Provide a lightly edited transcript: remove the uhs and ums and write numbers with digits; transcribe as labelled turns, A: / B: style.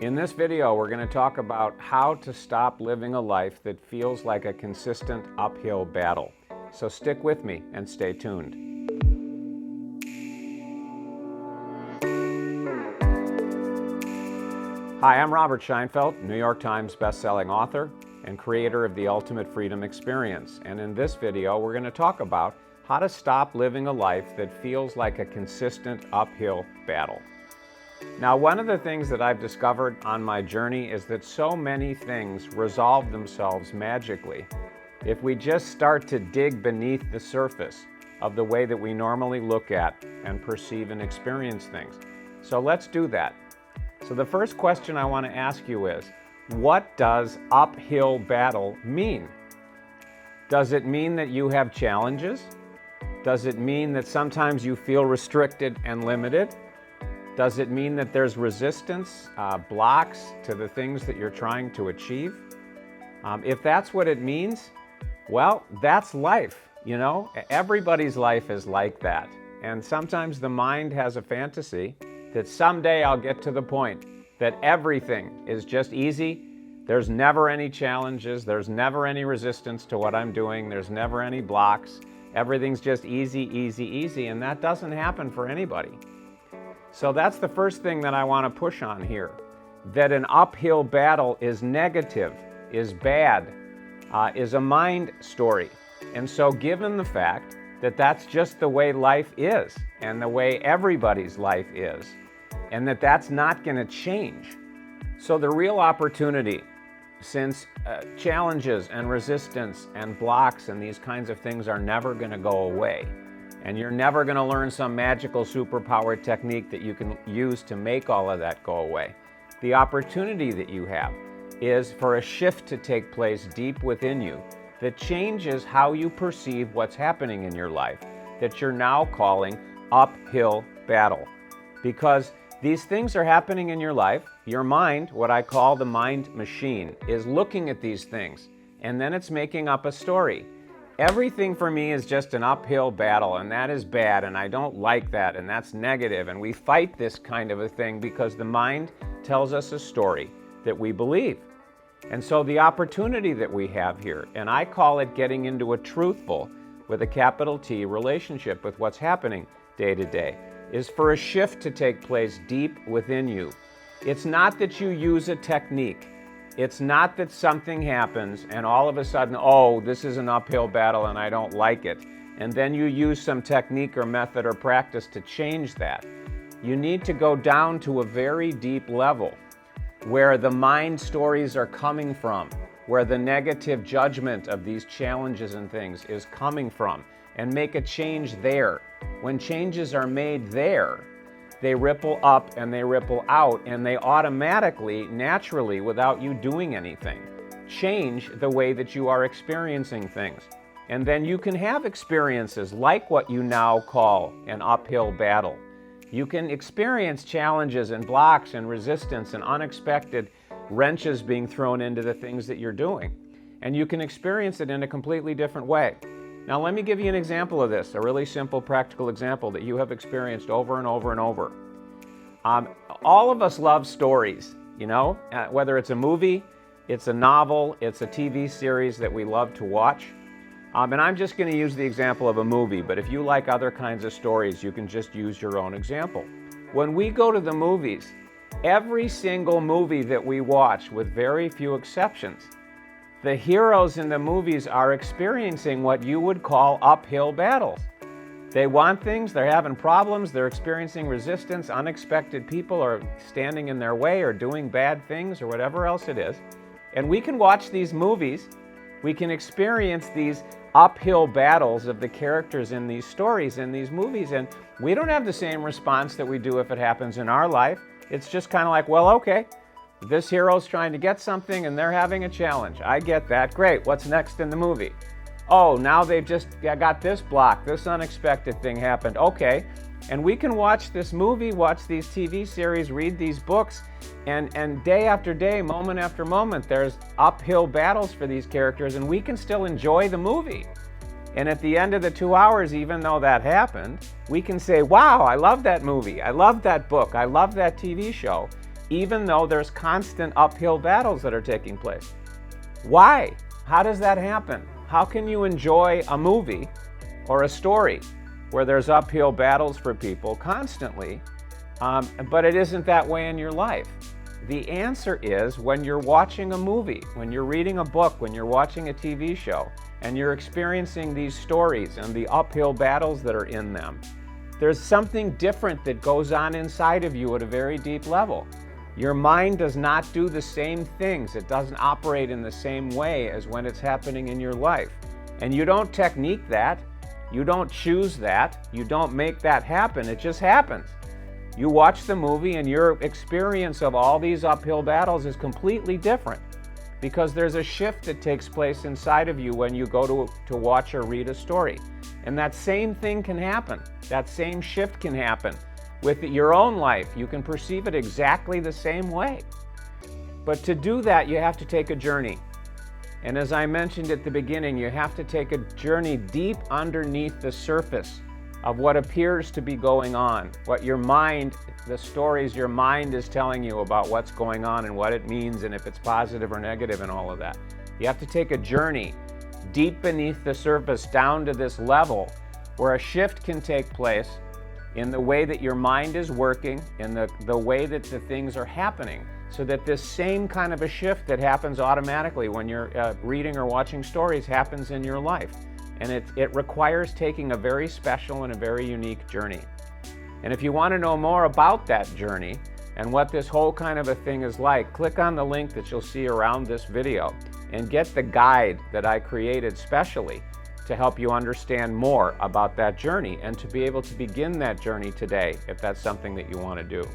A: In this video, we're going to talk about how to stop living a life that feels like a consistent uphill battle. So stick with me and stay tuned. Hi, I'm Robert Scheinfeld, New York Times bestselling author and creator of the Ultimate Freedom Experience. And in this video, we're going to talk about how to stop living a life that feels like a consistent uphill battle. Now, one of the things that I've discovered on my journey is that so many things resolve themselves magically if we just start to dig beneath the surface of the way that we normally look at and perceive and experience things. So let's do that. So the first question I want to ask you is, what does uphill battle mean? Does it mean that you have challenges? Does it mean that sometimes you feel restricted and limited? Does it mean that there's resistance, blocks to the things that you're trying to achieve? If that's what it means, well, that's life, you know? Everybody's life is like that. And sometimes the mind has a fantasy that someday I'll get to the point that everything is just easy. There's never any challenges. There's never any resistance to what I'm doing. There's never any blocks. Everything's just easy, easy, easy. And that doesn't happen for anybody. So that's the first thing that I want to push on here, that an uphill battle is negative, is bad, is a mind story. And so given the fact that that's just the way life is and the way everybody's life is, and that that's not going to change. So the real opportunity, since challenges and resistance and blocks and these kinds of things are never going to go away, and you're never going to learn some magical superpower technique that you can use to make all of that go away. The opportunity that you have is for a shift to take place deep within you that changes how you perceive what's happening in your life, that you're now calling uphill battle. Because these things are happening in your life. Your mind, what I call the mind machine, is looking at these things, and then it's making up a story. Everything for me is just an uphill battle, and that is bad, and I don't like that, and that's negative, and we fight this kind of a thing because the mind tells us a story that we believe. And so the opportunity that we have here, and I call it getting into a truthful, with a capital T, relationship with what's happening day to day, is for a shift to take place deep within you. It's not that you use a technique. It's not that something happens and all of a sudden, oh, this is an uphill battle and I don't like it. And then you use some technique or method or practice to change that. You need to go down to a very deep level where the mind stories are coming from, where the negative judgment of these challenges and things is coming from, and make a change there. When changes are made there, they ripple up and they ripple out, and they automatically, naturally, without you doing anything, change the way that you are experiencing things. And then you can have experiences like what you now call an uphill battle. You can experience challenges and blocks and resistance and unexpected wrenches being thrown into the things that you're doing. And you can experience it in a completely different way. Now, let me give you an example of this, a really simple, practical example that you have experienced over and over and over. All of us love stories, you know, whether it's a movie, it's a novel, it's a TV series that we love to watch. And I'm just going to use the example of a movie, but if you like other kinds of stories, you can just use your own example. When we go to the movies, every single movie that we watch, with very few exceptions, the heroes in the movies are experiencing what you would call uphill battles. They want things, they're having problems, they're experiencing resistance, unexpected people are standing in their way or doing bad things or whatever else it is. And we can watch these movies, we can experience these uphill battles of the characters in these stories, in these movies, and we don't have the same response that we do if it happens in our life. It's just kind of like, well, okay, this hero's trying to get something and they're having a challenge. I get that. Great. What's next in the movie? Oh, now they've just got this block. This unexpected thing happened. Okay. And we can watch this movie, watch these TV series, read these books, and day after day, moment after moment, there's uphill battles for these characters, and we can still enjoy the movie. And at the end of the 2 hours, even though that happened, we can say, wow, I love that movie. I love that book. I love that TV show. even though there's constant uphill battles that are taking place. Why? How does that happen? How can you enjoy a movie or a story where there's uphill battles for people constantly, but it isn't that way in your life? The answer is when you're watching a movie, when you're reading a book, when you're watching a TV show, and you're experiencing these stories and the uphill battles that are in them, there's something different that goes on inside of you at a very deep level. Your mind does not do the same things. It doesn't operate in the same way as when it's happening in your life. And you don't technique that. You don't choose that. You don't make that happen. It just happens. You watch the movie and your experience of all these uphill battles is completely different because there's a shift that takes place inside of you when you go to watch or read a story. And that same thing can happen. That same shift can happen with your own life. You can perceive it exactly the same way. But to do that, you have to take a journey. And as I mentioned at the beginning, you have to take a journey deep underneath the surface of what appears to be going on, what your mind, the stories your mind is telling you about what's going on and what it means and if it's positive or negative and all of that. You have to take a journey deep beneath the surface down to this level where a shift can take place in the way that your mind is working, in the way that the things are happening, so that this same kind of a shift that happens automatically when you're reading or watching stories happens in your life. And it requires taking a very special and a very unique journey. And if you want to know more about that journey and what this whole kind of a thing is like, click on the link that you'll see around this video and get the guide that I created specially to help you understand more about that journey and to be able to begin that journey today if that's something that you want to do.